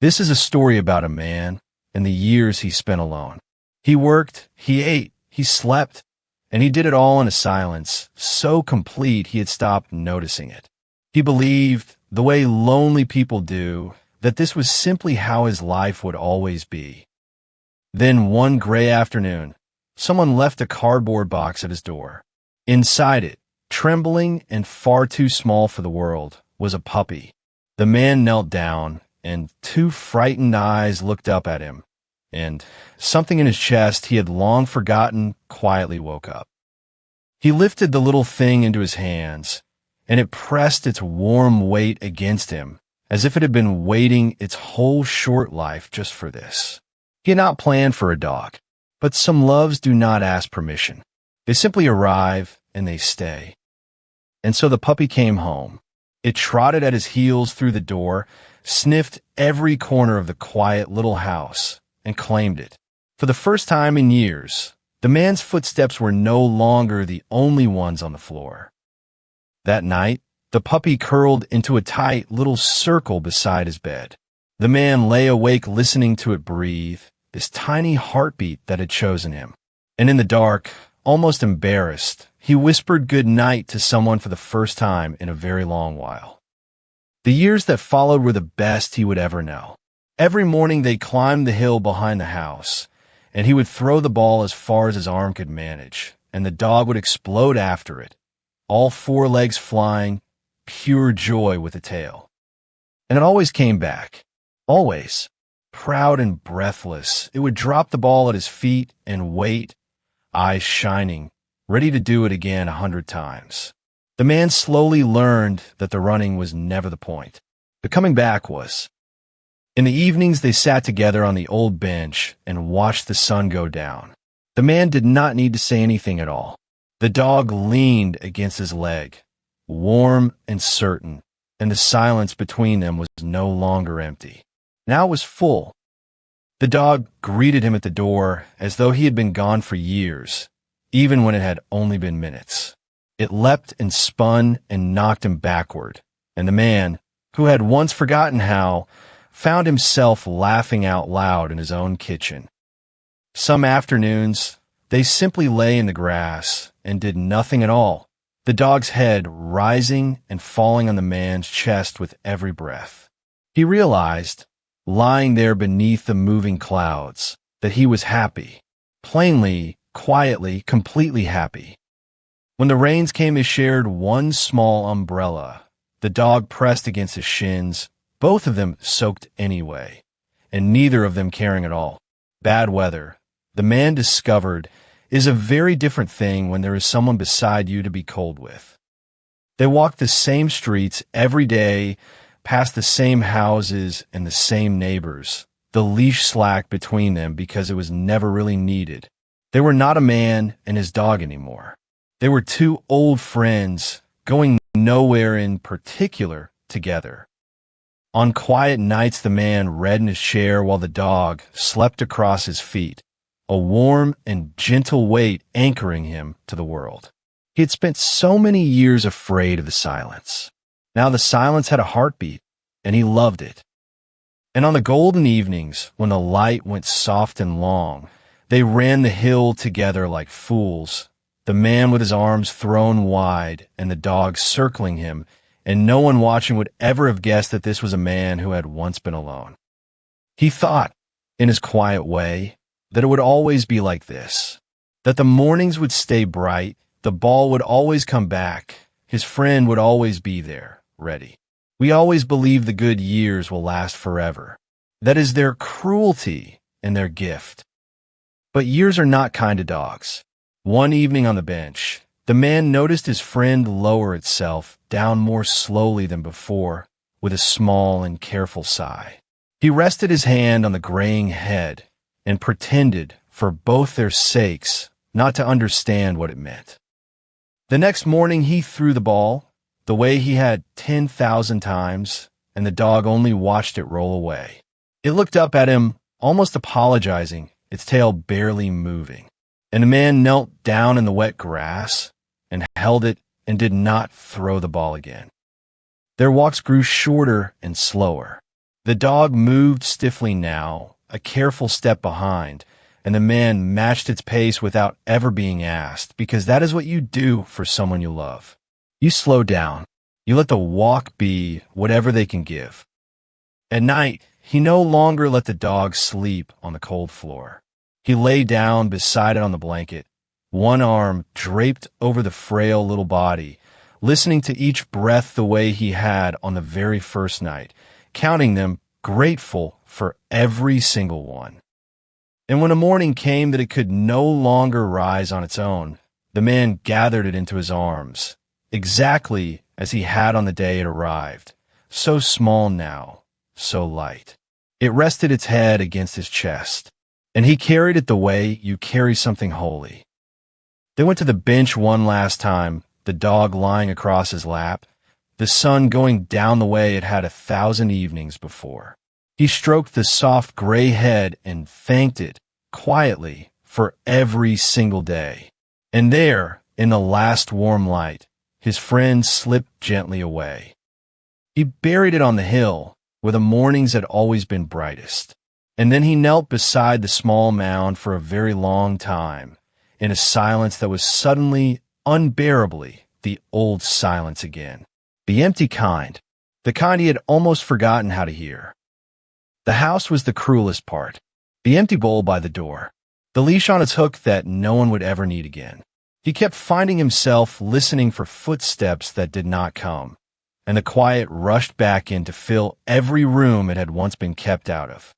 This is a story about a man and the years he spent alone. He worked, he ate, he slept, and he did it all in a silence so complete he had stopped noticing it. He believed, the way lonely people do, that this was simply how his life would always be. Then one gray afternoon, someone left a cardboard box at his door. Inside it, trembling and far too small for the world, was a puppy. The man knelt down, and two frightened eyes looked up at him, and something in his chest he had long forgotten quietly woke up. He lifted the little thing into his hands, and it pressed its warm weight against him, as if it had been waiting its whole short life just for this. He had not planned for a dog, but some loves do not ask permission. They simply arrive, and they stay. And so the puppy came home. It trotted at his heels through the door, sniffed every corner of the quiet little house, and claimed it. For the first time in years, the man's footsteps were no longer the only ones on the floor. That night, the puppy curled into a tight little circle beside his bed. The man lay awake listening to it breathe, this tiny heartbeat that had chosen him. And in the dark, almost embarrassed, he whispered good night to someone for the first time in a very long while. The years that followed were the best he would ever know. Every morning they climbed the hill behind the house, and he would throw the ball as far as his arm could manage, and the dog would explode after it, all four legs flying, pure joy with the tail. And it always came back. Always. Proud and breathless, it would drop the ball at his feet and wait, eyes shining, ready to do it again 100 times. The man slowly learned that the running was never the point. The coming back was. In the evenings, they sat together on the old bench and watched the sun go down. The man did not need to say anything at all. The dog leaned against his leg, warm and certain, and the silence between them was no longer empty. Now it was full. The dog greeted him at the door as though he had been gone for years, even when it had only been minutes. It leapt and spun and knocked him backward, and the man, who had once forgotten how, found himself laughing out loud in his own kitchen. Some afternoons, they simply lay in the grass and did nothing at all, the dog's head rising and falling on the man's chest with every breath. He realized, lying there beneath the moving clouds, that he was happy, plainly, quietly, completely happy. When the rains came, they shared one small umbrella. The dog pressed against his shins, both of them soaked anyway, and neither of them caring at all. Bad weather, the man discovered, is a very different thing when there is someone beside you to be cold with. They walked the same streets every day, past the same houses and the same neighbors, the leash slack between them because it was never really needed. They were not a man and his dog anymore. They were two old friends going nowhere in particular together. On quiet nights, the man read in his chair while the dog slept across his feet, a warm and gentle weight anchoring him to the world. He had spent so many years afraid of the silence. Now the silence had a heartbeat, and he loved it. And on the golden evenings, when the light went soft and long, they ran the hill together like fools, the man with his arms thrown wide and the dog circling him, and no one watching would ever have guessed that this was a man who had once been alone. He thought, in his quiet way, that it would always be like this, that the mornings would stay bright, the ball would always come back, his friend would always be there, ready. We always believe the good years will last forever. That is their cruelty and their gift. But years are not kind to dogs. One evening on the bench, the man noticed his friend lower itself down more slowly than before, with a small and careful sigh. He rested his hand on the graying head and pretended, for both their sakes, not to understand what it meant. The next morning he threw the ball, the way he had 10,000 times, and the dog only watched it roll away. It looked up at him, almost apologizing, its tail barely moving. And the man knelt down in the wet grass and held it and did not throw the ball again. Their walks grew shorter and slower. The dog moved stiffly now, a careful step behind, and the man matched its pace without ever being asked, because that is what you do for someone you love. You slow down. You let the walk be whatever they can give. At night, he no longer let the dog sleep on the cold floor. He lay down beside it on the blanket, one arm draped over the frail little body, listening to each breath the way he had on the very first night, counting them, grateful for every single one. And when a morning came that it could no longer rise on its own, the man gathered it into his arms, exactly as he had on the day it arrived, so small now, so light. It rested its head against his chest, and he carried it the way you carry something holy. They went to the bench one last time, the dog lying across his lap, the sun going down the way it had 1,000 evenings before. He stroked the soft gray head and thanked it, quietly, for every single day. And there, in the last warm light, his friend slipped gently away. He buried it on the hill, where the mornings had always been brightest. And then he knelt beside the small mound for a very long time, in a silence that was suddenly, unbearably, the old silence again. The empty kind, the kind he had almost forgotten how to hear. The house was the cruelest part. The empty bowl by the door. The leash on its hook that no one would ever need again. He kept finding himself listening for footsteps that did not come, and the quiet rushed back in to fill every room it had once been kept out of.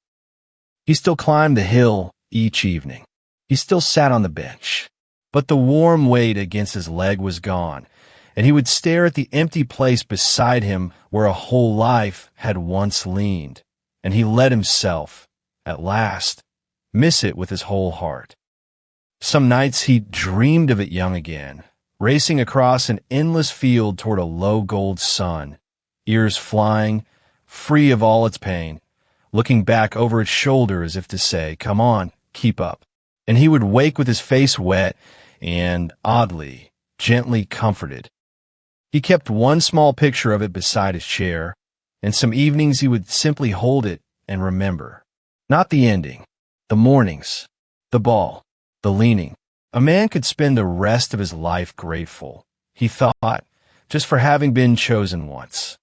He still climbed the hill each evening. He still sat on the bench, but the warm weight against his leg was gone, and he would stare at the empty place beside him where a whole life had once leaned, and he let himself, at last, miss it with his whole heart. Some nights he dreamed of it young again, racing across an endless field toward a low gold sun, ears flying, free of all its pain, looking back over its shoulder as if to say, "Come on, keep up." And he would wake with his face wet and, oddly, gently comforted. He kept one small picture of it beside his chair, and some evenings he would simply hold it and remember. Not the ending, the mornings, the ball, the leaning. A man could spend the rest of his life grateful, he thought, just for having been chosen once.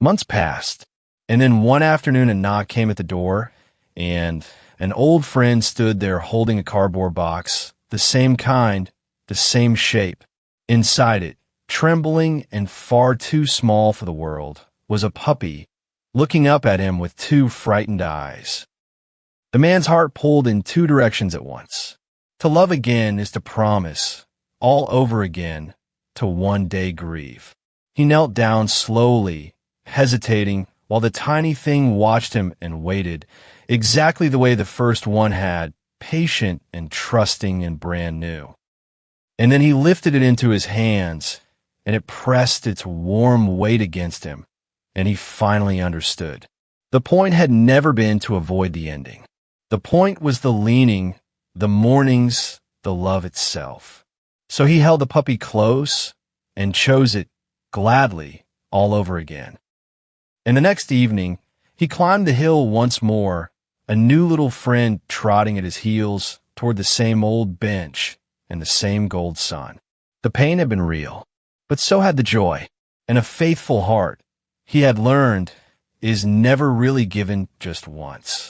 Months passed, and then one afternoon a knock came at the door, and an old friend stood there holding a cardboard box, the same kind, the same shape. Inside it, trembling and far too small for the world, was a puppy, looking up at him with two frightened eyes. The man's heart pulled in two directions at once. To love again is to promise, all over again, to one day grieve. He knelt down slowly, hesitating, while the tiny thing watched him and waited, exactly the way the first one had, patient and trusting and brand new. And then he lifted it into his hands, and it pressed its warm weight against him, and he finally understood. The point had never been to avoid the ending. The point was the leaning, the mornings, the love itself. So he held the puppy close and chose it gladly all over again. And the next evening, he climbed the hill once more, a new little friend trotting at his heels toward the same old bench and the same gold sun. The pain had been real, but so had the joy, and a faithful heart, he had learned, is never really given just once.